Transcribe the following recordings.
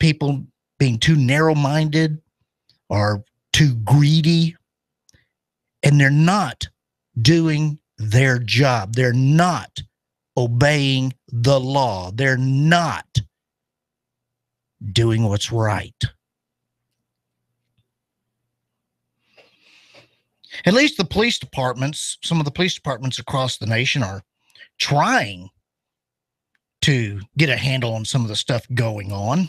people being too narrow-minded or too greedy, and they're not doing their job. They're not obeying the law. They're not doing what's right. At least the police departments, some of the police departments across the nation are trying to get a handle on some of the stuff going on.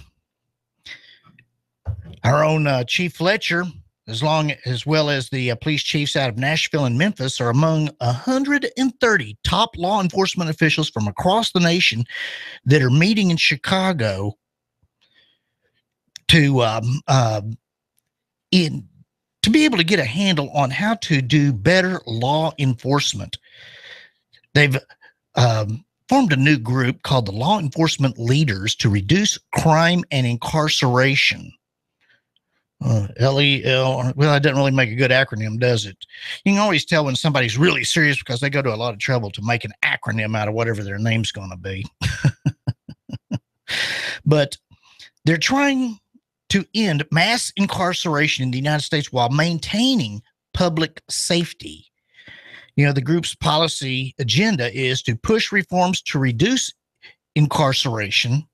Our own Chief Fletcher, as well as the police chiefs out of Nashville and Memphis, are among 130 top law enforcement officials from across the nation that are meeting in Chicago to be able to get a handle on how to do better law enforcement. They've formed a new group called the Law Enforcement Leaders to Reduce Crime and Incarceration. LEL, well, that doesn't really make a good acronym, does it? You can always tell when somebody's really serious because they go to a lot of trouble to make an acronym out of whatever their name's going to be. But they're trying to end mass incarceration in the United States while maintaining public safety. You know, the group's policy agenda is to push reforms to reduce incarceration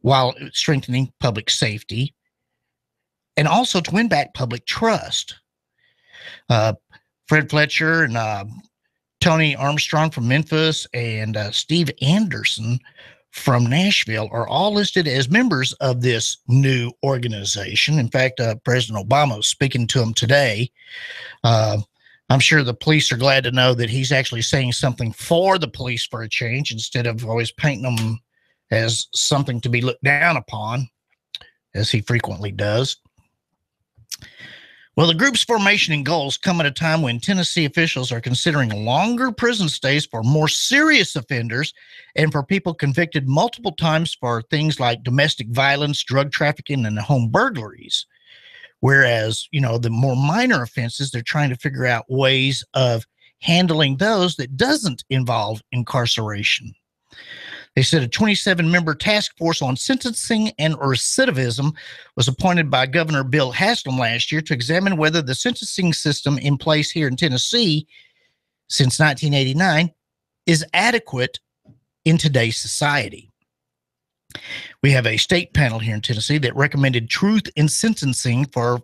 while strengthening public safety, and also to win back public trust. Fred Fletcher and Tony Armstrong from Memphis and Steve Anderson from Nashville are all listed as members of this new organization. In fact, President Obama was speaking to them today. I'm sure the police are glad to know that he's actually saying something for the police for a change instead of always painting them as something to be looked down upon, as he frequently does. Well, the group's formation and goals come at a time when Tennessee officials are considering longer prison stays for more serious offenders and for people convicted multiple times for things like domestic violence, drug trafficking, and home burglaries. Whereas, you know, the more minor offenses, they're trying to figure out ways of handling those that doesn't involve incarceration. They said a 27-member task force on sentencing and recidivism was appointed by Governor Bill Haslam last year to examine whether the sentencing system in place here in Tennessee since 1989 is adequate in today's society. We have a state panel here in Tennessee that recommended truth in sentencing for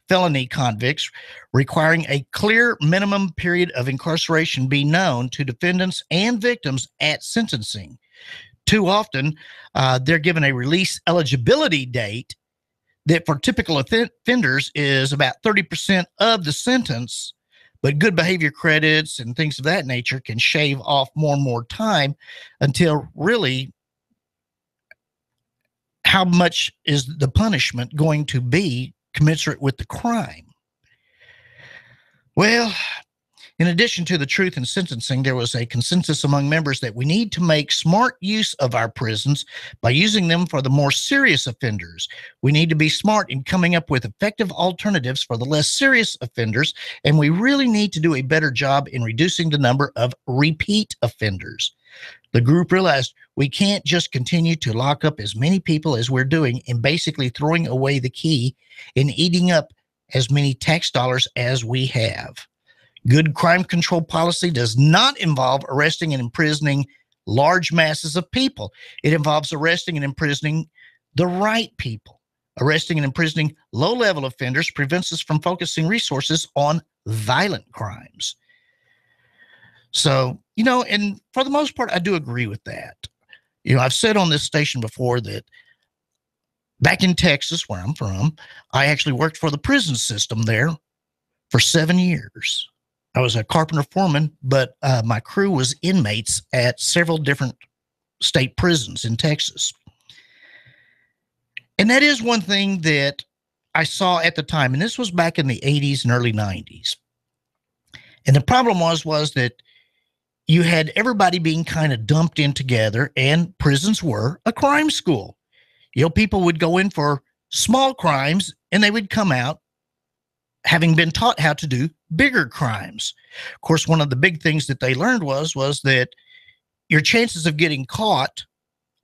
felony convicts, requiring a clear minimum period of incarceration be known to defendants and victims at sentencing. Too often, they're given a release eligibility date that for typical offenders is about 30% of the sentence, but good behavior credits and things of that nature can shave off more and more time until really how much is the punishment going to be commensurate with the crime. Well, in addition to the truth in sentencing, there was a consensus among members that we need to make smart use of our prisons by using them for the more serious offenders. We need to be smart in coming up with effective alternatives for the less serious offenders, and we really need to do a better job in reducing the number of repeat offenders. The group realized we can't just continue to lock up as many people as we're doing and basically throwing away the key and eating up as many tax dollars as we have. Good crime control policy does not involve arresting and imprisoning large masses of people. It involves arresting and imprisoning the right people. Arresting and imprisoning low-level offenders prevents us from focusing resources on violent crimes. So, you know, and for the most part, I do agree with that. You know, I've said on this station before that back in Texas, where I'm from, I actually worked for the prison system there for 7 years. I was a carpenter foreman, but my crew was inmates at several different state prisons in Texas. And that is one thing that I saw at the time, and this was back in the 80s and early 90s. And the problem was that you had everybody being kind of dumped in together, and prisons were a crime school. You know, people would go in for small crimes, and they would come out having been taught how to do bigger crimes. Of course, one of the big things that they learned was that your chances of getting caught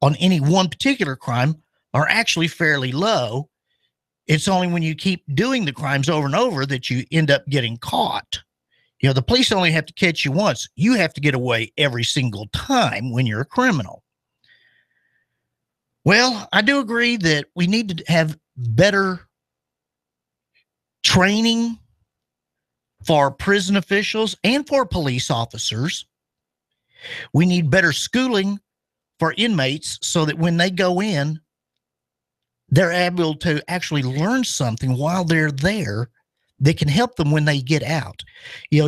on any one particular crime are actually fairly low. It's only when you keep doing the crimes over and over that you end up getting caught. The police only have to catch you once. You have to get away every single time when you're a criminal. Well, I do agree that we need to have better training for prison officials and for police officers. We need better schooling for inmates so that when they go in, they're able to actually learn something while they're there that can help them when they get out.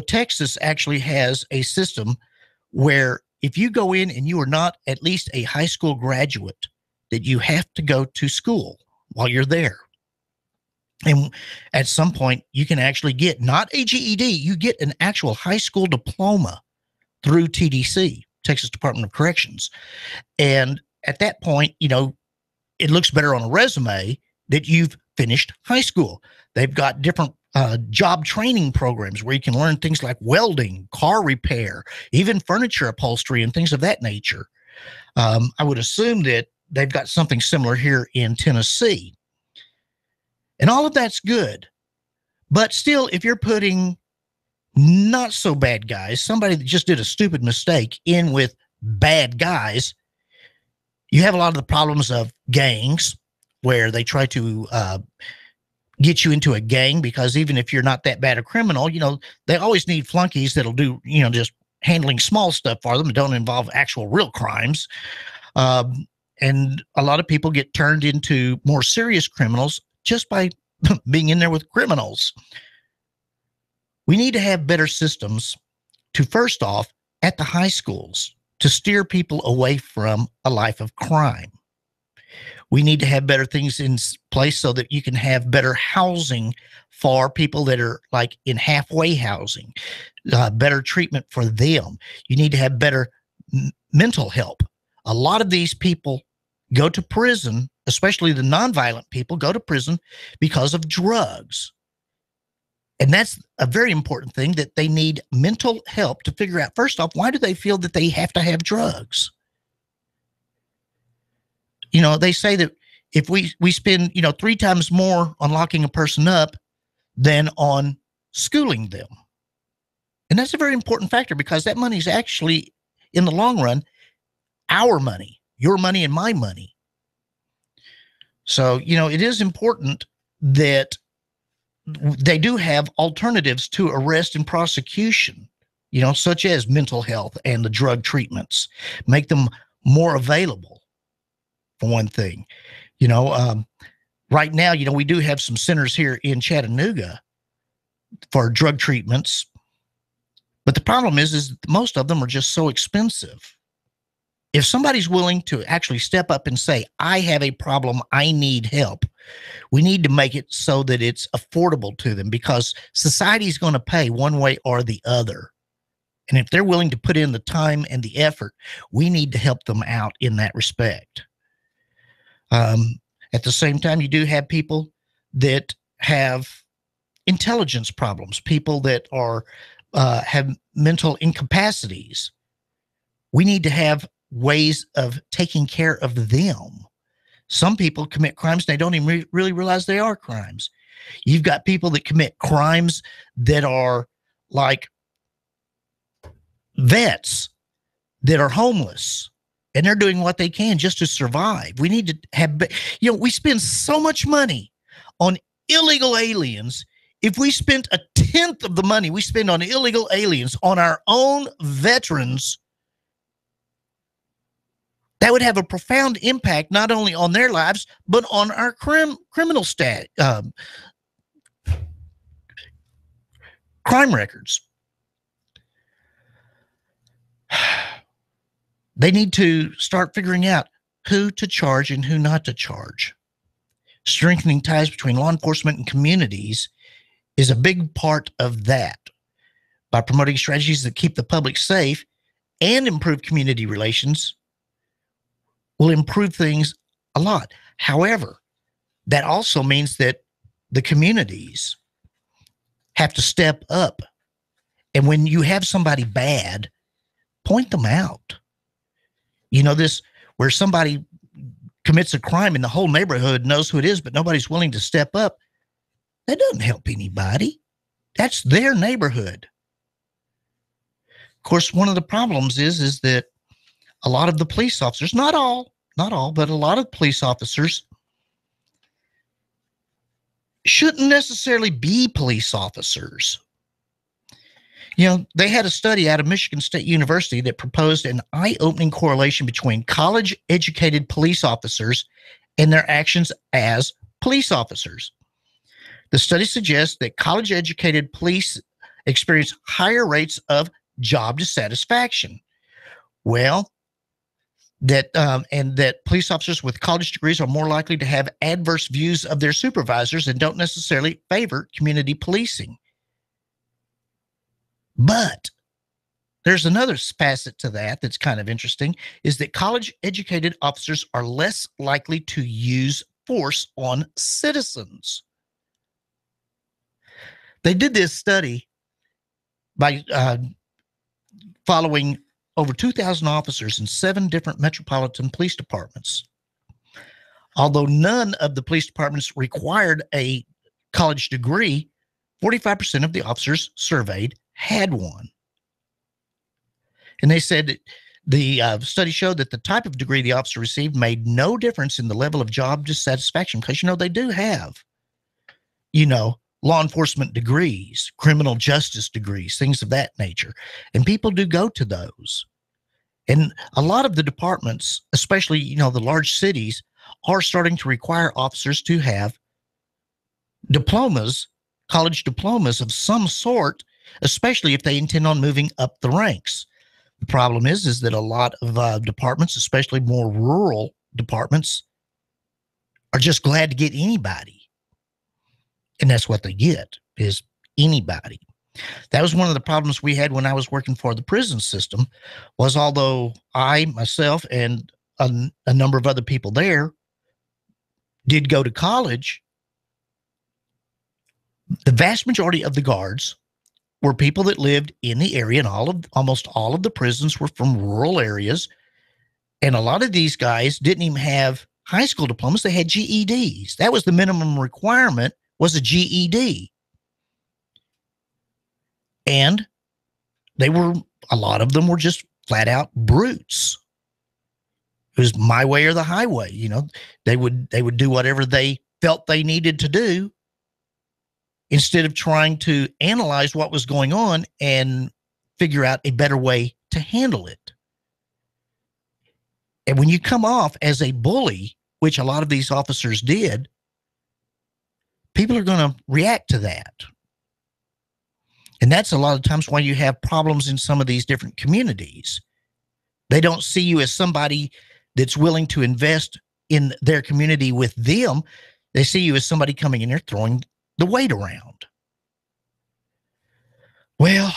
Texas actually has a system where if you go in and you are not at least a high school graduate, that you have to go to school while you're there. And at some point, you can actually get not a GED, you get an actual high school diploma through TDC, Texas Department of Corrections. And at that point, it looks better on a resume that you've finished high school. They've got different job training programs where you can learn things like welding, car repair, even furniture upholstery and things of that nature. I would assume that they've got something similar here in Tennessee. And all of that's good. But still, if you're putting not so bad guys, somebody that just did a stupid mistake in with bad guys, you have a lot of the problems of gangs where they try to get you into a gang, because even if you're not that bad a criminal, they always need flunkies that'll do, just handling small stuff for them that don't involve actual real crimes. And a lot of people get turned into more serious criminals just by being in there with criminals. We need to have better systems to, first off, at the high schools, to steer people away from a life of crime. We need to have better things in place so that you can have better housing for people that are like in halfway housing, better treatment for them. You need to have better mental help. A lot of these people go to prison, especially the nonviolent people go to prison because of drugs. And that's a very important thing, that they need mental help to figure out, first off, why do they feel that they have to have drugs? They say that if we spend, 3 times more on locking a person up than on schooling them. And that's a very important factor, because that money is actually, in the long run, our money, your money and my money. So, it is important that they do have alternatives to arrest and prosecution, such as mental health and the drug treatments, make them more available, for one thing. Right now, we do have some centers here in Chattanooga for drug treatments, but the problem is most of them are just so expensive. If somebody's willing to actually step up and say, I have a problem, I need help, we need to make it so that it's affordable to them, because society's going to pay one way or the other. And if they're willing to put in the time and the effort, we need to help them out in that respect. At the same time, you do have people that have intelligence problems, people that are have mental incapacities. We need to have ways of taking care of them. Some people commit crimes, they don't even really realize they are crimes. You've got people that commit crimes that are like vets that are homeless, and they're doing what they can just to survive. We need to have, we spend so much money on illegal aliens. If we spent 1/10 of the money we spend on illegal aliens on our own veterans, that would have a profound impact, not only on their lives, but on our criminal crime records. They need to start figuring out who to charge and who not to charge. Strengthening ties between law enforcement and communities is a big part of that. By promoting strategies that keep the public safe and improve community relations, will improve things a lot. However, that also means that the communities have to step up. And when you have somebody bad, point them out. This where somebody commits a crime and the whole neighborhood knows who it is, but nobody's willing to step up, that doesn't help anybody. That's their neighborhood. Of course, one of the problems is that a lot of the police officers, not all, but a lot of police officers shouldn't necessarily be police officers. You know, they had a study out of Michigan State University that proposed an eye-opening correlation between college-educated police officers and their actions as police officers. The study suggests that college-educated police experience higher rates of job dissatisfaction. Well, that police officers with college degrees are more likely to have adverse views of their supervisors and don't necessarily favor community policing. But there's another facet to that that's kind of interesting, is that college-educated officers are less likely to use force on citizens. They did this study by following over 2,000 officers in 7 different metropolitan police departments. Although none of the police departments required a college degree, 45% of the officers surveyed had one. And they said the study showed that the type of degree the officer received made no difference in the level of job dissatisfaction, because, they do have, law enforcement degrees, criminal justice degrees, things of that nature. And people do go to those. And a lot of the departments, especially, the large cities, are starting to require officers to have diplomas, college diplomas of some sort, especially if they intend on moving up the ranks. The problem is that a lot of departments, especially more rural departments, are just glad to get anybody. And that's what they get, is anybody. That was one of the problems we had when I was working for the prison system, was although I, myself, and a number of other people there did go to college, the vast majority of the guards were people that lived in the area, and almost all of the prisons were from rural areas. And a lot of these guys didn't even have high school diplomas. They had GEDs. That was the minimum requirement, was a GED. And a lot of them were just flat out brutes. It was my way or the highway. They would do whatever they felt they needed to do, instead of trying to analyze what was going on and figure out a better way to handle it. And when you come off as a bully, which a lot of these officers did, people are going to react to that. And that's a lot of times why you have problems in some of these different communities. They don't see you as somebody that's willing to invest in their community with them. They see you as somebody coming in there throwing the weight around. Well,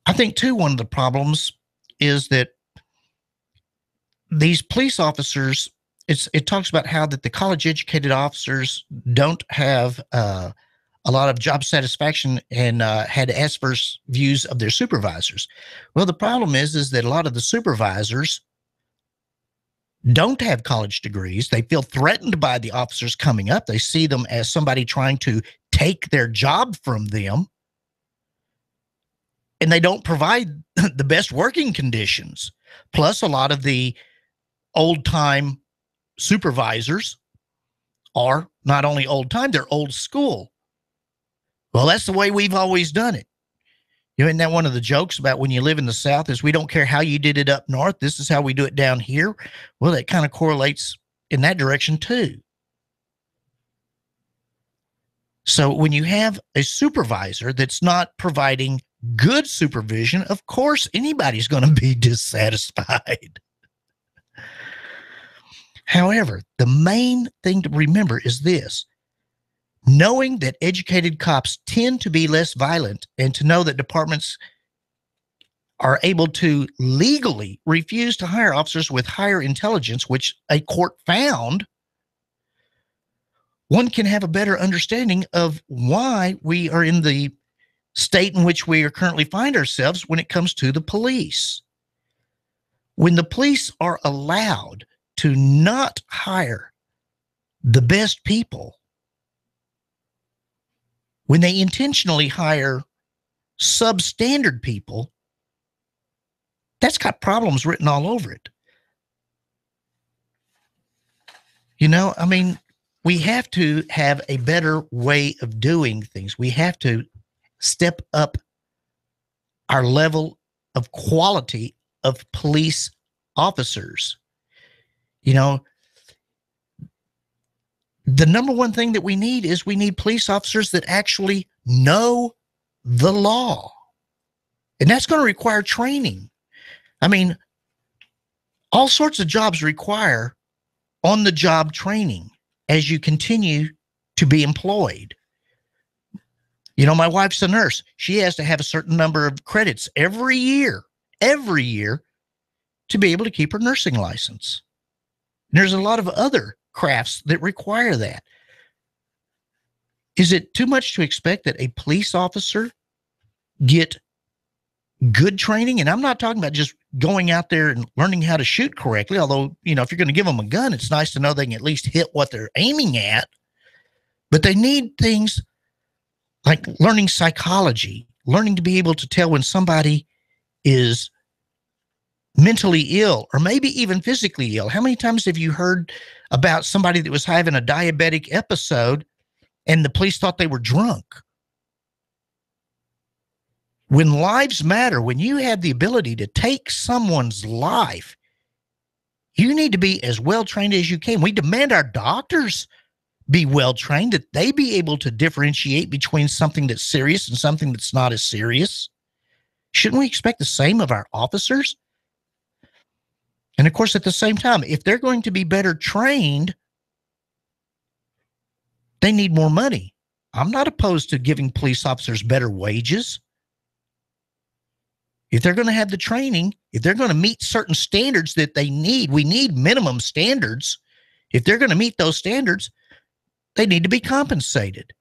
I think too, one of the problems is that these police officers, it talks about how that the college-educated officers don't have a lot of job satisfaction and had adverse views of their supervisors. Well, the problem is that a lot of the supervisors don't have college degrees. They feel threatened by the officers coming up. They see them as somebody trying to take their job from them. And they don't provide the best working conditions. Plus, a lot of the old-time supervisors are not only old-time, they're old school. Well, that's the way we've always done it. Isn't that one of the jokes about when you live in the South is we don't care how you did it up north. This is how we do it down here. Well, that kind of correlates in that direction too. So when you have a supervisor that's not providing good supervision, of course, anybody's going to be dissatisfied. However, the main thing to remember is this. Knowing that educated cops tend to be less violent, and to know that departments are able to legally refuse to hire officers with higher intelligence, which a court found, one can have a better understanding of why we are in the state in which we are currently find ourselves when it comes to the police. When the police are allowed to not hire the best people, when they intentionally hire substandard people, that's got problems written all over it. You know, I mean, we have to have a better way of doing things. We have to step up our level of quality of police officers. You know, the number one thing that we need is we need police officers that actually know the law. And that's going to require training. I mean, all sorts of jobs require on-the-job training as you continue to be employed. You know, my wife's a nurse. She has to have a certain number of credits every year to be able to keep her nursing license. And there's a lot of other crafts that require that. Is it too much to expect that a police officer get good training? And I'm not talking about just going out there and learning how to shoot correctly, although, you know, if you're going to give them a gun, it's nice to know they can at least hit what they're aiming at. But they need things like learning psychology, learning to be able to tell when somebody is mentally ill or maybe even physically ill. How many times have you heard about somebody that was having a diabetic episode and the police thought they were drunk? When lives matter, when you have the ability to take someone's life, you need to be as well trained as you can. We demand our doctors be well trained, that they be able to differentiate between something that's serious and something that's not as serious. Shouldn't we expect the same of our officers? And of course, at the same time, if they're going to be better trained, they need more money. I'm not opposed to giving police officers better wages. If they're going to have the training, if they're going to meet certain standards that they need, we need minimum standards. If they're going to meet those standards, they need to be compensated.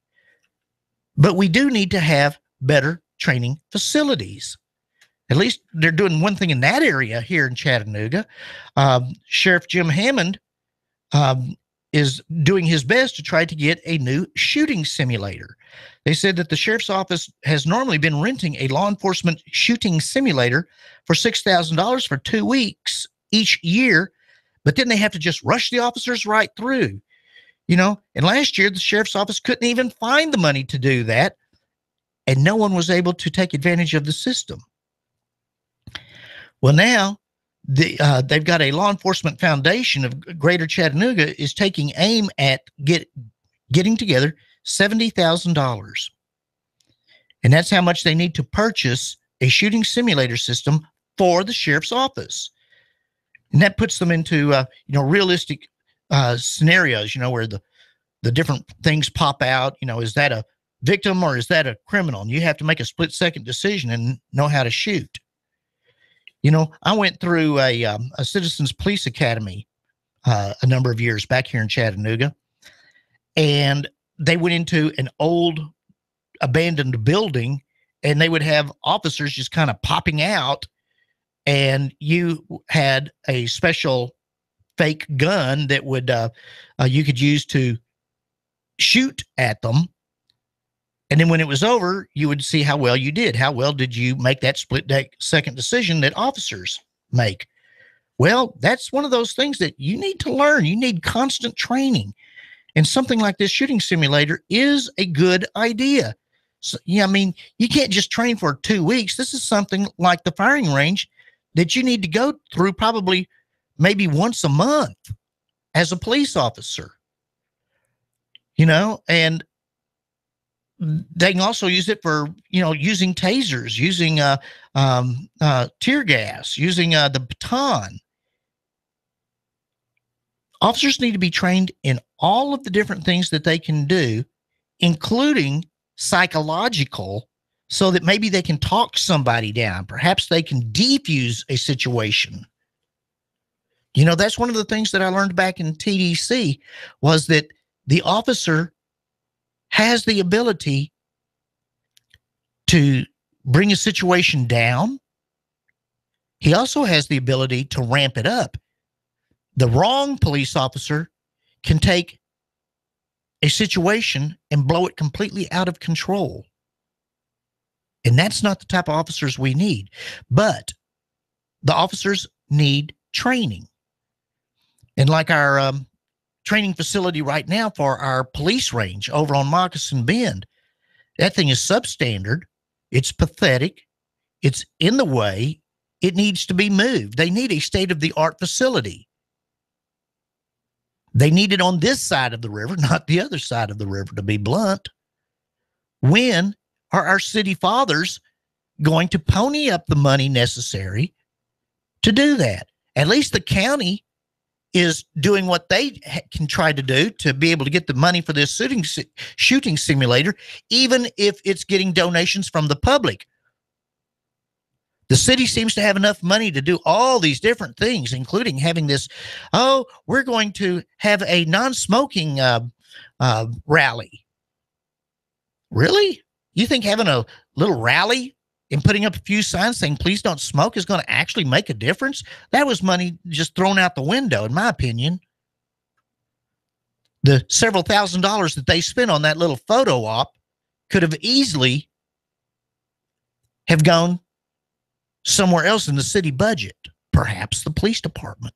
But we do need to have better training facilities. At least they're doing one thing in that area here in Chattanooga. Sheriff Jim Hammond is doing his best to try to get a new shooting simulator. They said that the sheriff's office has normally been renting a law enforcement shooting simulator for $6,000 for 2 weeks each year, but then they have to just rush the officers right through. You know, and last year the sheriff's office couldn't even find the money to do that, and no one was able to take advantage of the system. Well, now they've got a law enforcement foundation of Greater Chattanooga is taking aim at getting together $70,000. And that's how much they need to purchase a shooting simulator system for the sheriff's office. And that puts them into, realistic scenarios, where the different things pop out. Is that a victim or is that a criminal? And you have to make a split-second decision and know how to shoot. I went through a Citizens Police Academy a number of years back here in Chattanooga, and they went into an old abandoned building, and they would have officers just kind of popping out, and you had a special fake gun that would you could use to shoot at them. And then when it was over, you would see how well you did. How well did you make that split-second decision that officers make? Well, that's one of those things that you need to learn. You need constant training. And something like this shooting simulator is a good idea. So, you can't just train for 2 weeks. This is something like the firing range that you need to go through probably maybe once a month as a police officer. And they can also use it for, using tasers, using tear gas, using the baton. Officers need to be trained in all of the different things that they can do, including psychological, so that maybe they can talk somebody down. Perhaps they can defuse a situation. That's one of the things that I learned back in TDC was that the officer has the ability to bring a situation down. he also has the ability to ramp it up. The wrong police officer can take a situation and blow it completely out of control. And that's not the type of officers we need. But the officers need training. And like our training facility right now for our police range over on Moccasin Bend, that thing is substandard. It's pathetic. It's in the way. It needs to be moved. They need a state-of-the-art facility. They need it on this side of the river, not the other side of the river, to be blunt. When are our city fathers going to pony up the money necessary to do that? At least the county is doing what they can try to do to be able to get the money for this shooting simulator, even if it's getting donations from the public. The city seems to have enough money to do all these different things, including having this, we're going to have a non-smoking rally. Really? You think having a little rally and putting up a few signs saying, please don't smoke, is going to actually make a difference? That was money just thrown out the window, in my opinion. The several $1,000s that they spent on that little photo op could have easily have gone somewhere else in the city budget, perhaps the police department.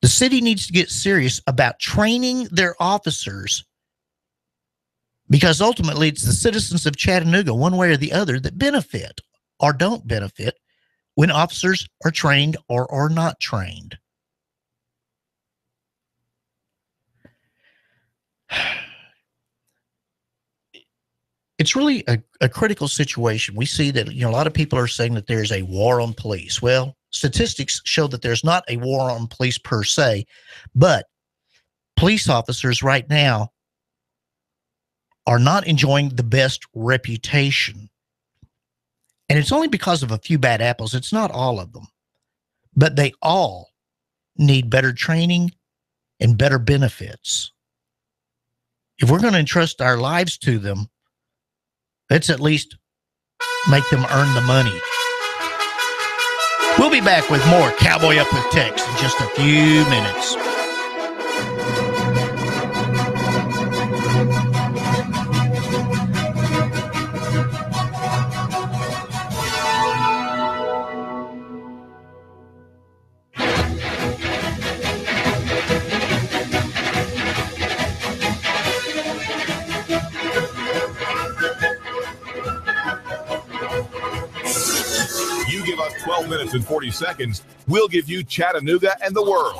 The city needs to get serious about training their officers, because ultimately it's the citizens of Chattanooga, one way or the other, that benefit or don't benefit when officers are trained or are not trained. It's really a critical situation. We see that, a lot of people are saying that there's a war on police. Well, statistics show that there's not a war on police per se, but police officers right now are not enjoying the best reputation. And it's only because of a few bad apples. It's not all of them, but they all need better training and better benefits. If we're going to entrust our lives to them, let's at least make them earn the money. We'll be back with more Cowboy Up with Tex in just a few minutes. Give us 12 minutes and 40 seconds. We'll give you Chattanooga and the world.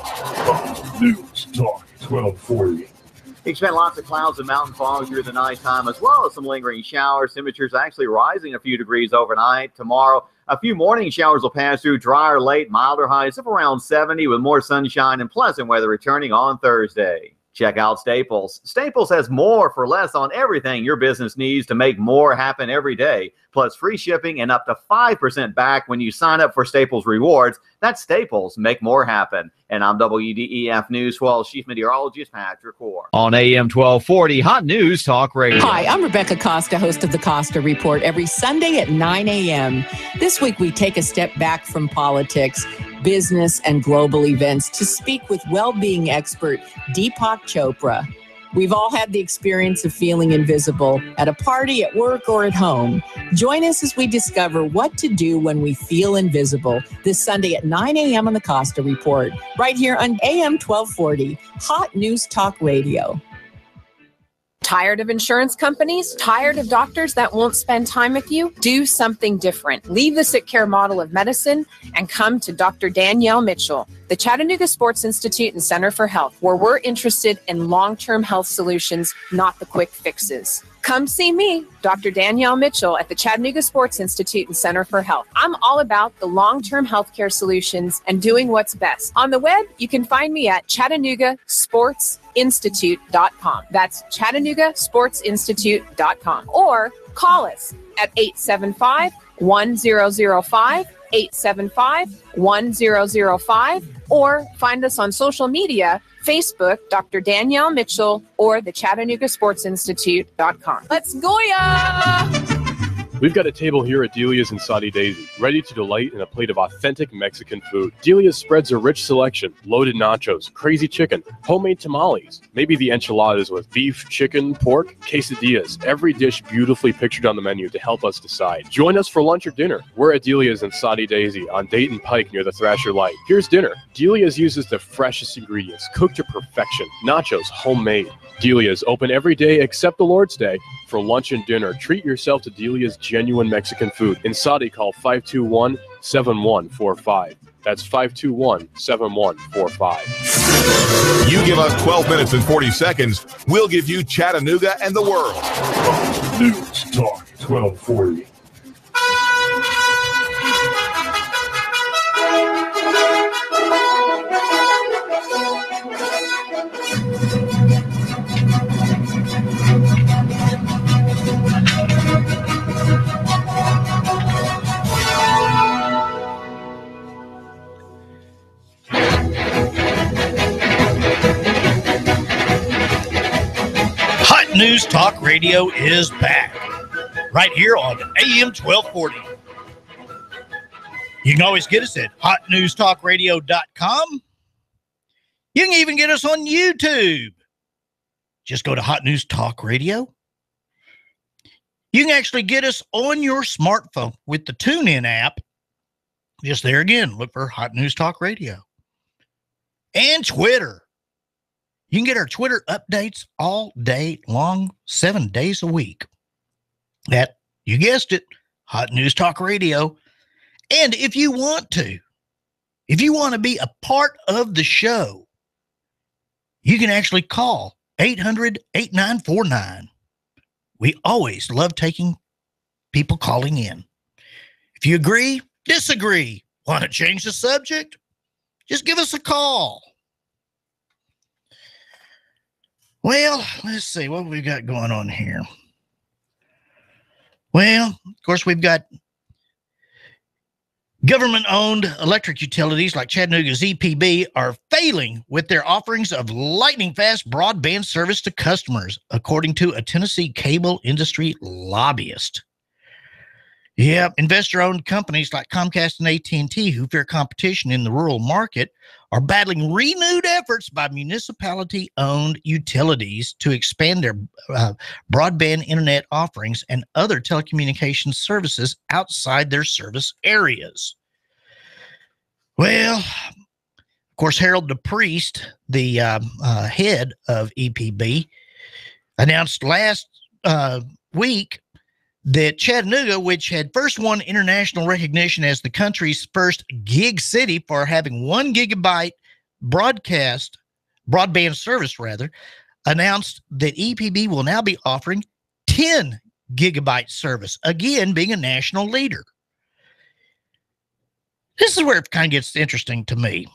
News Talk 1240. Expect lots of clouds and mountain fog through the nighttime, as well as some lingering showers. Temperatures actually rising a few degrees overnight. Tomorrow, a few morning showers will pass through. Drier late, milder highs of around 70 with more sunshine and pleasant weather returning on Thursday. Check out Staples. Staples has more for less on everything your business needs to make more happen every day, plus free shipping and up to 5% back when you sign up for Staples Rewards. That's Staples. Make more happen. And I'm WDEF News 12 Chief Meteorologist Patrick Orr. On AM 1240, Hot News Talk Radio. Hi, I'm Rebecca Costa, host of the Costa Report, every Sunday at 9 a.m. This week, we take a step back from politics, business, and global events to speak with well-being expert Deepak Chopra. We've all had the experience of feeling invisible at a party, at work, or at home. Join us as we discover what to do when we feel invisible this Sunday at 9 a.m. on the Costa Report, right here on AM 1240, Hot News Talk Radio. Tired of insurance companies? Tired of doctors that won't spend time with you? Do something different. Leave the sick care model of medicine and come to Dr. Danielle Mitchell, the Chattanooga Sports Institute and Center for Health, where we're interested in long-term health solutions, not the quick fixes. Come see me, Dr. Danielle Mitchell, at the Chattanooga Sports Institute and Center for Health. I'm all about the long-term healthcare solutions and doing what's best. On the web, you can find me at ChattanoogaSportsInstitute.com. That's ChattanoogaSportsInstitute.com. Or call us at 875-1005, 875-1005, or find us on social media, Facebook, Dr. Danielle Mitchell, or the ChattanoogaSportsInstitute.com. Let's go, ya! We've got a table here at Delia's in Saudi Daisy, ready to delight in a plate of authentic Mexican food. Delia's spreads a rich selection: loaded nachos, crazy chicken, homemade tamales, maybe the enchiladas with beef, chicken, pork, quesadillas. Every dish beautifully pictured on the menu to help us decide. Join us for lunch or dinner. We're at Delia's in Saudi Daisy on Dayton Pike near the Thrasher Light. Here's dinner. Delia's uses the freshest ingredients, cooked to perfection. Nachos, homemade. Delia's open every day except the Lord's Day. For lunch and dinner, treat yourself to Delia's genuine Mexican food. In Saudi, call 521-7145. That's 521-7145. You give us 12 minutes and 40 seconds, we'll give you Chattanooga and the world. News Talk 1240. News Talk Radio is back right here on AM 1240. You can always get us at hotnewstalkradio.com. You can even get us on YouTube. Just go to Hot News Talk Radio. You can actually get us on your smartphone with the TuneIn app. Just there again, look for Hot News Talk Radio. And Twitter. You can get our Twitter updates all day long, 7 days a week. At, you guessed it, Hot News Talk Radio. And if you want to be a part of the show, you can actually call 800-8949. We always love taking people calling in. If you agree, disagree, want to change the subject, just give us a call. Well, let's see what we've got going on here. Well, of course, we've got government-owned electric utilities like Chattanooga's EPB are failing with their offerings of lightning-fast broadband service to customers, according to a Tennessee cable industry lobbyist. Yeah, investor-owned companies like Comcast and AT&T, who fear competition in the rural market, are battling renewed efforts by municipality-owned utilities to expand their broadband internet offerings and other telecommunications services outside their service areas. Well, of course, Harold DePriest, the head of EPB, announced last week that Chattanooga, which had first won international recognition as the country's first gig city for having 1 gigabyte broadband service, announced that EPB will now be offering 10 gigabyte service, again being a national leader. This is where it kind of gets interesting to me.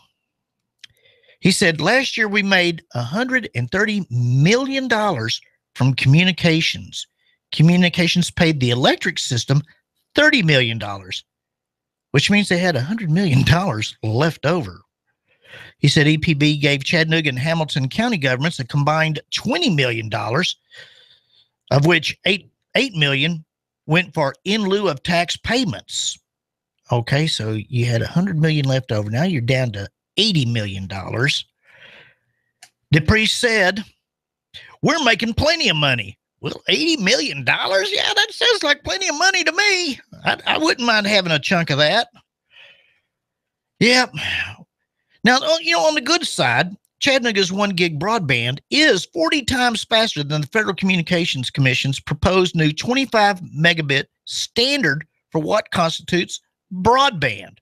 He said, last year we made $130 million from communications. Communications paid the electric system $30 million, which means they had $100 million left over. He said EPB gave Chattanooga and Hamilton County governments a combined $20 million, of which $8 million went for in lieu of tax payments. Okay, so you had $100 million left over. Now you're down to $80 million. DePriest said, we're making plenty of money. Well, $80 million? Yeah, that sounds like plenty of money to me. I wouldn't mind having a chunk of that. Yeah. Now, on the good side, Chattanooga's 1 gig broadband is 40 times faster than the Federal Communications Commission's proposed new 25 megabit standard for what constitutes broadband.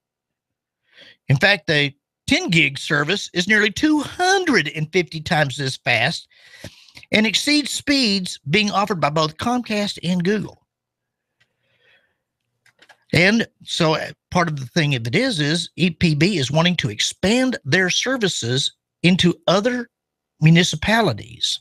In fact, the 10 gig service is nearly 250 times this fast and exceeds speeds being offered by both Comcast and Google. And so part of the thing of it is EPB is wanting to expand their services into other municipalities.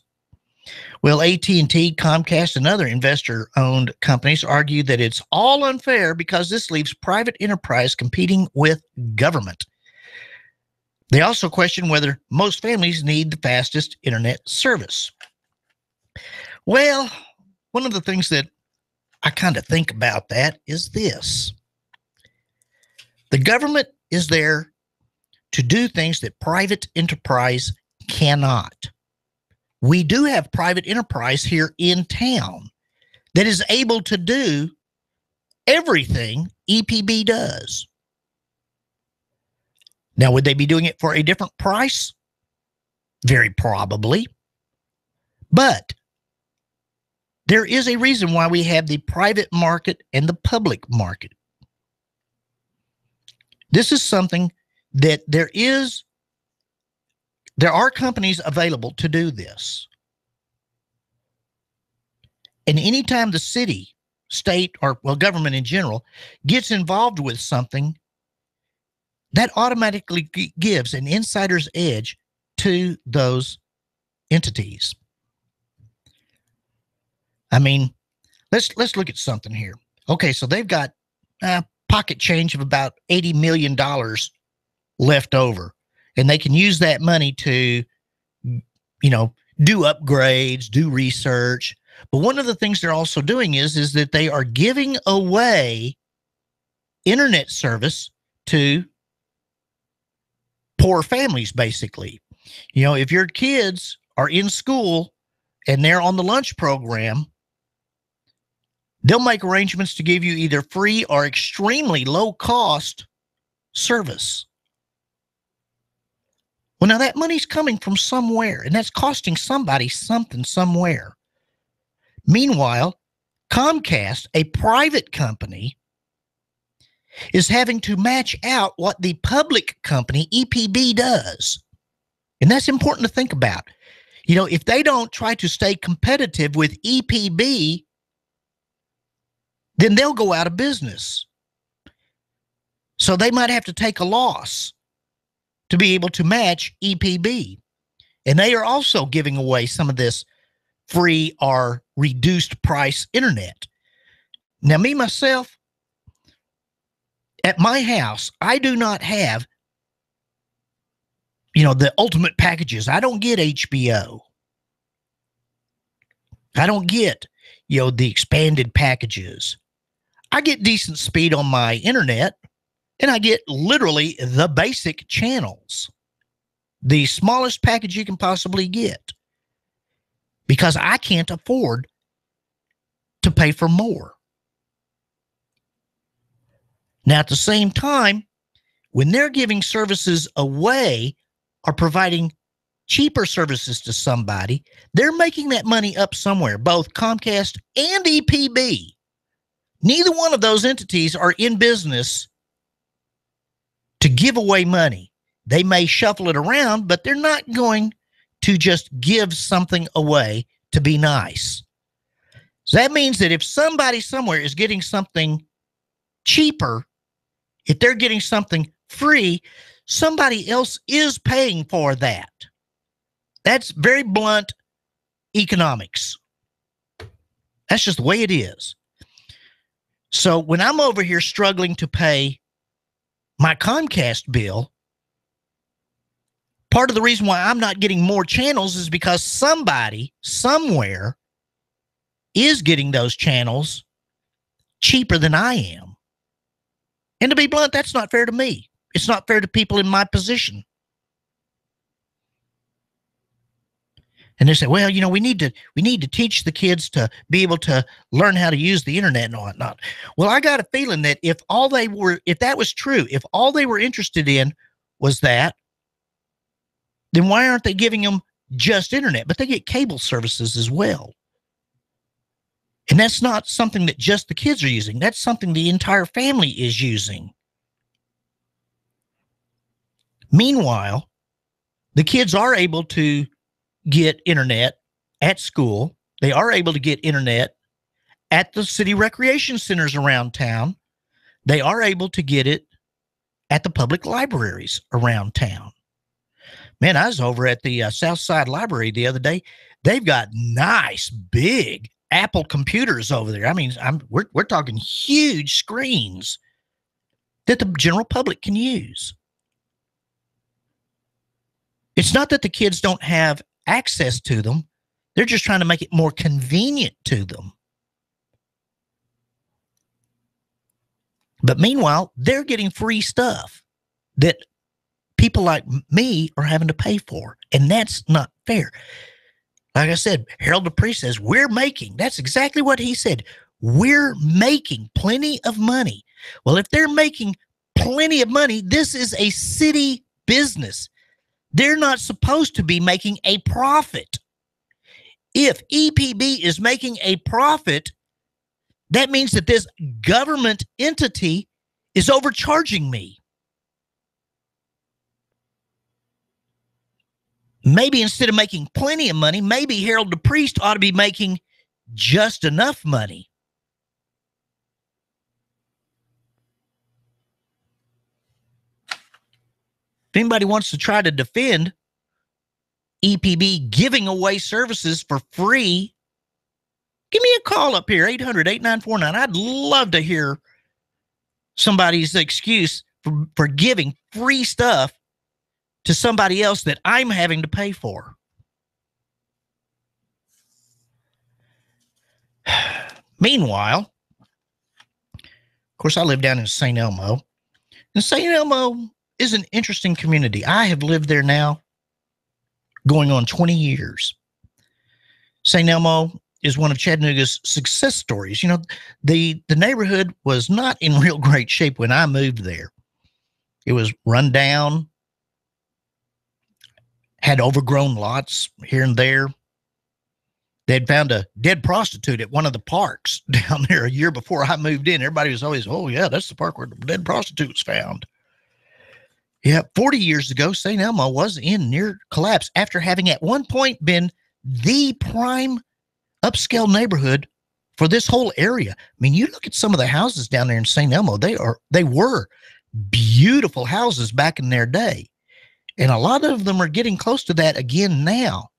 Well, AT&T, Comcast, and other investor-owned companies argue that it's all unfair because this leaves private enterprise competing with government. They also question whether most families need the fastest internet service. Well, one of the things that I kind of think about that is this. The government is there to do things that private enterprise cannot. We do have private enterprise here in town that is able to do everything EPB does. Now, would they be doing it for a different price? Very probably. But there is a reason why we have the private market and the public market. This is something that there are companies available to do this. And anytime the city, state, or government in general gets involved with something, that automatically gives an insider's edge to those entities. I mean, let's look at something here. Okay, so they've got pocket change of about $80 million left over, and they can use that money to, do upgrades, do research. But one of the things they're also doing is that they are giving away internet service to poor families, basically. If your kids are in school and they're on the lunch program, they'll make arrangements to give you either free or extremely low cost service. Well, now that money's coming from somewhere, and that's costing somebody something somewhere. Meanwhile, Comcast, a private company, is having to match out what the public company, EPB, does. And that's important to think about. If they don't try to stay competitive with EPB, then they'll go out of business. So they might have to take a loss to be able to match EPB. And they are also giving away some of this free or reduced price internet. Now, me, myself, at my house, I do not have, the ultimate packages. I don't get HBO. I don't get, the expanded packages. I get decent speed on my internet, and I get literally the basic channels, the smallest package you can possibly get, because I can't afford to pay for more. Now, at the same time, when they're giving services away or providing cheaper services to somebody, they're making that money up somewhere, both Comcast and EPB. Neither one of those entities are in business to give away money. They may shuffle it around, but they're not going to just give something away to be nice. So that means that if somebody somewhere is getting something cheaper, if they're getting something free, somebody else is paying for that. That's very blunt economics. That's just the way it is. So when I'm over here struggling to pay my Comcast bill, part of the reason why I'm not getting more channels is because somebody somewhere is getting those channels cheaper than I am. And to be blunt, that's not fair to me. It's not fair to people in my position. And they say, well, we need to teach the kids to be able to learn how to use the internet and whatnot. Well, I got a feeling that if that was true, if all they were interested in was that, then why aren't they giving them just internet? But they get cable services as well. And that's not something that just the kids are using. That's something the entire family is using. Meanwhile, the kids are able to get internet at school. They are able to get internet at the city recreation centers around town. They are able to get it at the public libraries around town. Man, I was over at the Southside Library the other day. They've got nice, big Apple computers over there. I mean, we're talking huge screens that the general public can use. It's not that the kids don't have access to them. They're just trying to make it more convenient to them. But meanwhile, they're getting free stuff that people like me are having to pay for. And that's not fair. Like I said, Harold Dupree says, that's exactly what he said. We're making plenty of money. Well, if they're making plenty of money, this is a city business. They're not supposed to be making a profit. If EPB is making a profit, that means that this government entity is overcharging me. Maybe instead of making plenty of money, maybe Harold the Priest ought to be making just enough money. If anybody wants to try to defend EPB giving away services for free, give me a call up here, 800-8949. I'd love to hear somebody's excuse for giving free stuff to somebody else that I'm having to pay for. Meanwhile, of course, I live down in St. Elmo. And St. Elmo is an interesting community. I have lived there now going on 20 years. St. Elmo is one of Chattanooga's success stories. You know, the neighborhood was not in real great shape when I moved there. It was run down, had overgrown lots here and there. They'd found a dead prostitute at one of the parks down there a year before I moved in. Everybody was always, oh, yeah, that's the park where the dead prostitute was found. Yeah, 40 years ago, St. Elmo was in near collapse after having at one point been the prime upscale neighborhood for this whole area. I mean, you look at some of the houses down there in St. Elmo, they were beautiful houses back in their day. And a lot of them are getting close to that again now.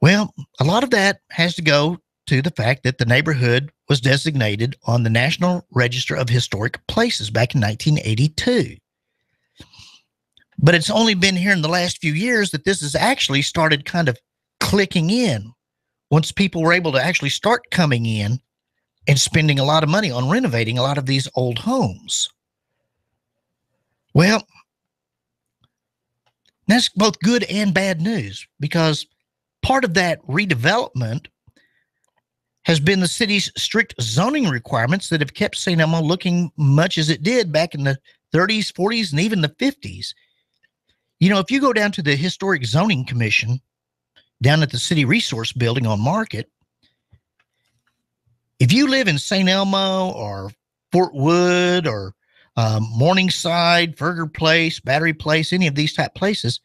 Well, a lot of that has to go to the fact that the neighborhood was designated on the National Register of Historic Places back in 1982. But it's only been here in the last few years that this has actually started kind of clicking in. Once people were able to actually start coming in and spending a lot of money on renovating a lot of these old homes. Well, that's both good and bad news, because part of that redevelopment has been the city's strict zoning requirements that have kept St. Elmo looking much as it did back in the 30s, 40s, and even the 50s. You know, if you go down to the Historic Zoning Commission down at the City Resource Building on Market, if you live in St. Elmo or Fort Wood or Morningside, Ferger Place, Battery Place, any of these type places,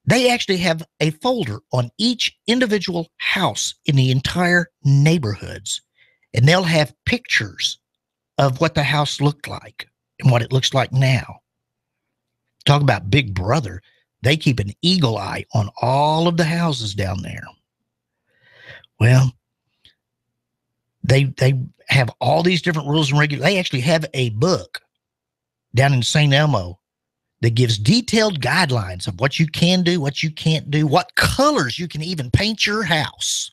they actually have a folder on each individual house in the entire neighborhoods, and they'll have pictures of what the house looked like and what it looks like now. Talk about Big Brother. They keep an eagle eye on all of the houses down there. Well, they have all these different rules and regulations. They actually have a book down in St. Elmo that gives detailed guidelines of what you can do, what you can't do, what colors you can even paint your house.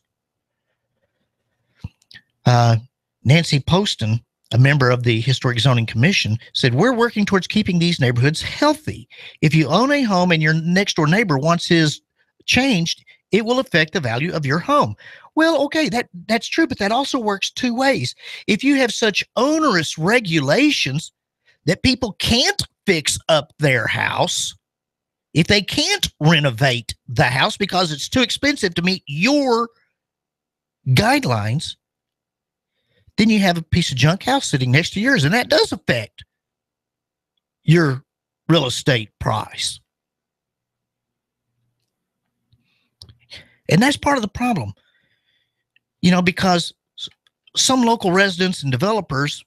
Nancy Poston, a member of the Historic Zoning Commission, said, "We're working towards keeping these neighborhoods healthy. If you own a home and your next door neighbor wants his changed, it will affect the value of your home." Well, okay, that's true, but that also works two ways. If you have such onerous regulations that people can't fix up their house, if they can't renovate the house because it's too expensive to meet your guidelines, then you have a piece of junk house sitting next to yours, and that does affect your real estate price. And that's part of the problem, you know, because some local residents and developers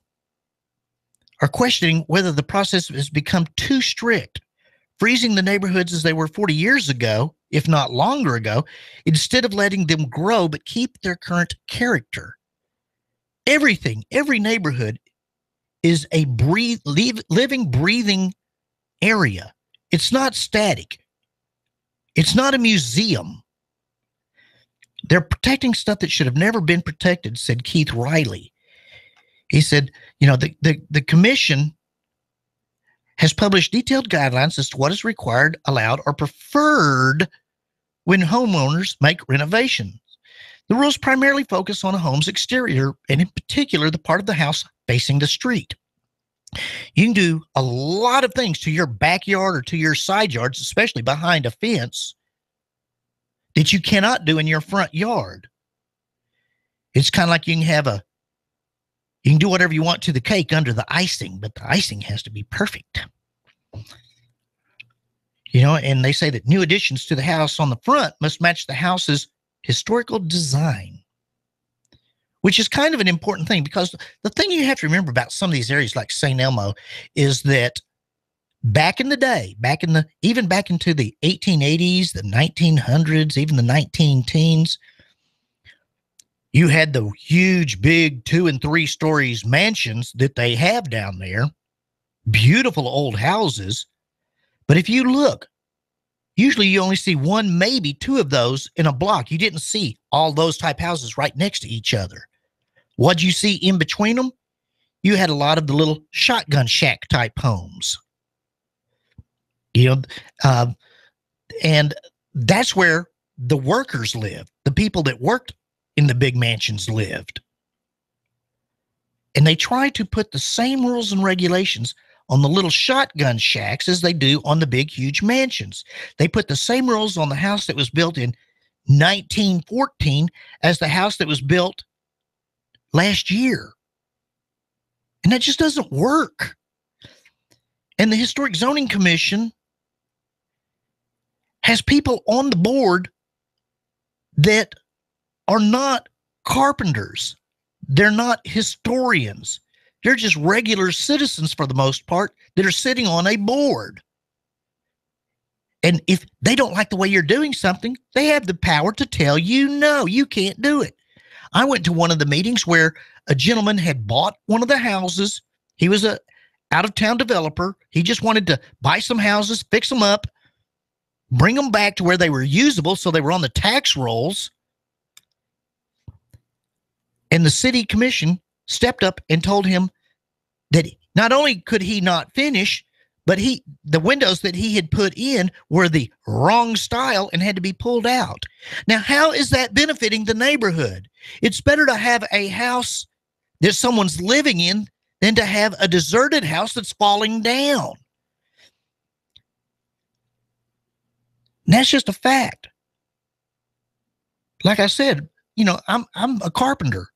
are questioning whether the process has become too strict, freezing the neighborhoods as they were 40 years ago, if not longer ago, instead of letting them grow but keep their current character. Every neighborhood is a living, breathing area. It's not static. It's not a museum. They're protecting stuff that should have never been protected, said Keith Riley. He said, the commission has published detailed guidelines as to what is required, allowed, or preferred when homeowners make renovations. The rules primarily focus on a home's exterior, and in particular, the part of the house facing the street. You can do a lot of things to your backyard or to your side yards, especially behind a fence, that you cannot do in your front yard. It's kind of like you can do whatever you want to the cake under the icing, but the icing has to be perfect. And they say that new additions to the house on the front must match the house's historical design, which is kind of an important thing, because the thing you have to remember about some of these areas like St. Elmo is that back in the day, even back into the 1880s, the 1900s, even the 1910s, you had the huge, big 2 and 3 stories mansions that they have down there, beautiful old houses. But if you look, usually you only see 1, maybe 2 of those in a block. You didn't see all those type houses right next to each other. What'd you see in between them? You had a lot of the little shotgun shack type homes. And that's where the workers lived. The people that worked in the big mansions lived. And they try to put the same rules and regulations on the little shotgun shacks as they do on the big, huge mansions. They put the same rules on the house that was built in 1914 as the house that was built last year. And that just doesn't work. And the Historic Zoning Commission has people on the board that are not carpenters. They're not historians. They're just regular citizens for the most part that are sitting on a board. And if they don't like the way you're doing something, they have the power to tell you, no, you can't do it. I went to one of the meetings where a gentleman had bought one of the houses. He was a out-of-town developer. He just wanted to buy some houses, fix them up, bring them back to where they were usable so they were on the tax rolls. And the city commission stepped up and told him that not only could he not finish, but the windows that he had put in were the wrong style and had to be pulled out. Now, how is that benefiting the neighborhood? It's better to have a house that someone's living in than to have a deserted house that's falling down. And that's just a fact. Like I said, I'm a carpenter.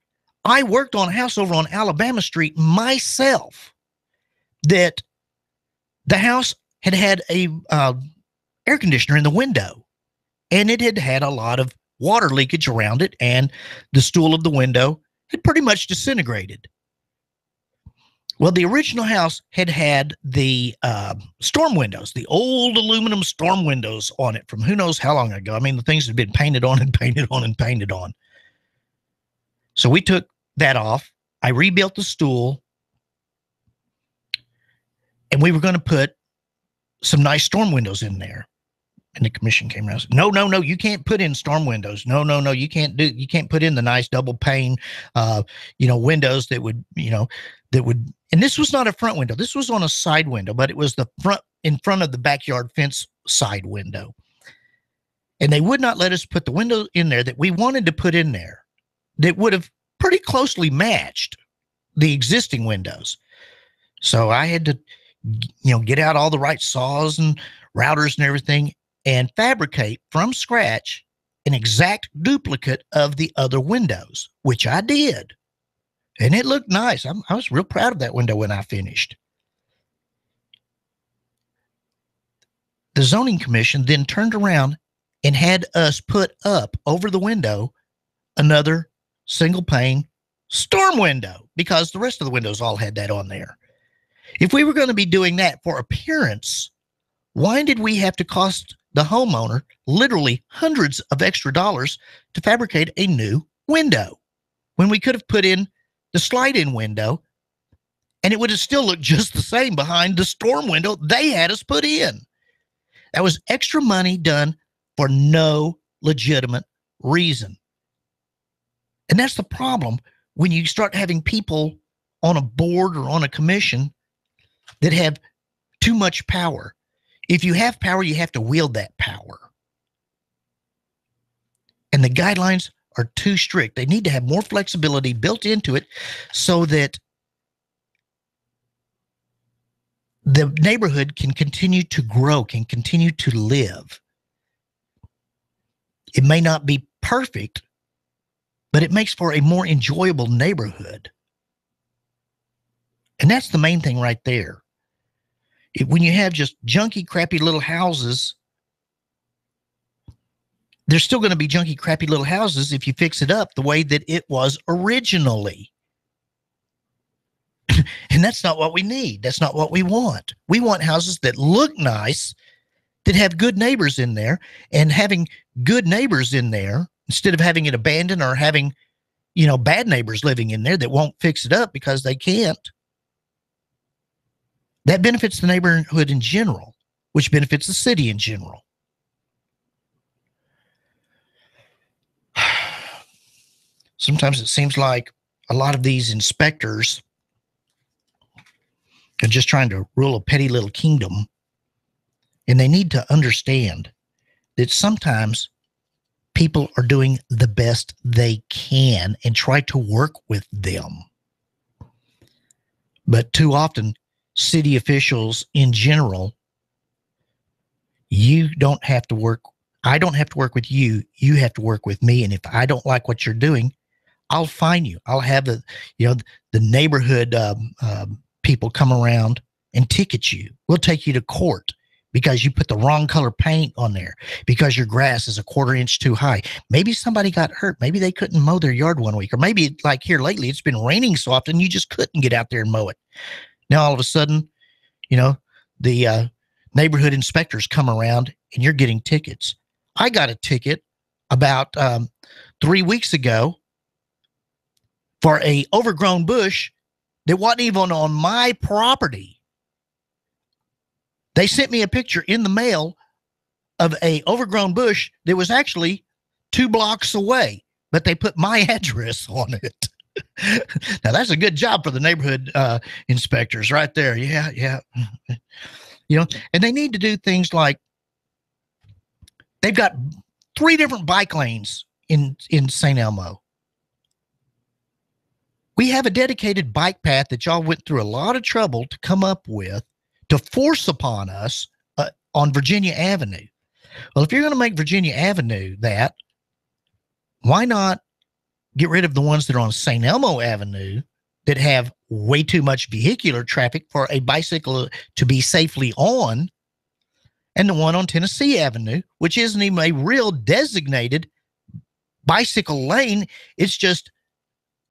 I worked on a house over on Alabama Street myself that the house had a air conditioner in the window, and it had a lot of water leakage around it, and the stool of the window had pretty much disintegrated. Well, the original house had the storm windows, the old aluminum storm windows on it from who knows how long ago. I mean, the things had been painted on and painted on and painted on. So we took that off. I rebuilt the stool, and we were going to put some nice storm windows in there. And the commission came around and said, no, you can't put in storm windows. No, you can't put in the nice double pane, windows that would, and this was not a front window. This was on a side window, but it was in front of the backyard fence side window. And they would not let us put the window in there that we wanted to put in there that would have pretty closely matched the existing windows. So I had to, get out all the right saws and routers and everything and fabricate from scratch an exact duplicate of the other windows, which I did. And it looked nice. I was real proud of that window when I finished. The zoning commission then turned around and had us put up over the window another single pane storm window because the rest of the windows all had that on there. If we were going to be doing that for appearance, why did we have to cost the homeowner literally hundreds of extra dollars to fabricate a new window when we could have put in the slide-in window and it would have still looked just the same behind the storm window they had us put in? That was extra money done for no legitimate reason. And that's the problem when you start having people on a board or on a commission that have too much power. If you have power, you have to wield that power. And the guidelines are too strict. They need to have more flexibility built into it so that the neighborhood can continue to grow, can continue to live. It may not be perfect, but it makes for a more enjoyable neighborhood. And that's the main thing right there. When you have just junky, crappy little houses, there's still going to be junky, crappy little houses if you fix it up the way that it was originally. And that's not what we need. That's not what we want. We want houses that look nice, that have good neighbors in there, and having good neighbors in there, instead of having it abandoned or having, bad neighbors living in there that won't fix it up because they can't. That benefits the neighborhood in general, which benefits the city in general. Sometimes it seems like a lot of these inspectors are just trying to rule a petty little kingdom, and they need to understand that sometimes people are doing the best they can and try to work with them. But too often, city officials in general, you don't have to work. I don't have to work with you. You have to work with me. And if I don't like what you're doing, I'll fine you. I'll have the neighborhood people come around and ticket you. We'll take you to court because you put the wrong color paint on there, because your grass is a 1/4 inch too high. Maybe somebody got hurt. Maybe they couldn't mow their yard one week, or maybe like here lately, it's been raining so often you just couldn't get out there and mow it. Now, all of a sudden, the neighborhood inspectors come around and you're getting tickets. I got a ticket about 3 weeks ago for a overgrown bush that wasn't even on my property. They sent me a picture in the mail of a overgrown bush that was actually 2 blocks away, but they put my address on it. Now, that's a good job for the neighborhood inspectors right there. Yeah. And they need to do things like, they've got 3 different bike lanes in St. Elmo. We have a dedicated bike path that y'all went through a lot of trouble to come up with, to force upon us on Virginia Avenue. Well, if you're going to make Virginia Avenue that, why not get rid of the ones that are on St. Elmo Avenue that have way too much vehicular traffic for a bicycle to be safely on, and the one on Tennessee Avenue, which isn't even a real designated bicycle lane. It's just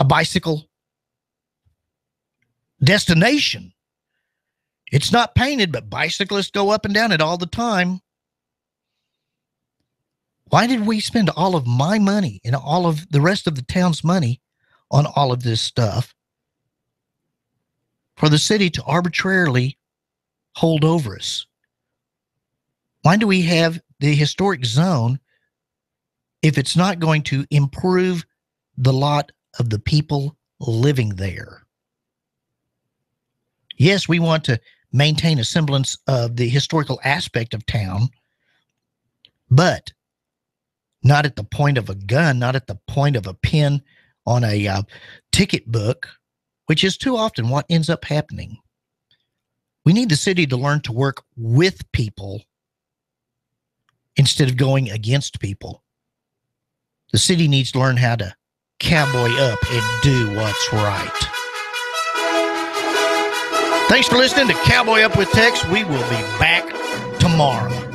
a bicycle destination. It's not painted, but bicyclists go up and down it all the time. Why did we spend all of my money and all of the rest of the town's money on all of this stuff for the city to arbitrarily hold over us? Why do we have the historic zone if it's not going to improve the lot of the people living there? Yes, we want to maintain a semblance of the historical aspect of town, but not at the point of a gun, not at the point of a pen on a ticket book, which is too often what ends up happening. We need the city to learn to work with people instead of going against people. The city needs to learn how to cowboy up and do what's right. Thanks for listening to Cowboy Up with Tex. We will be back tomorrow.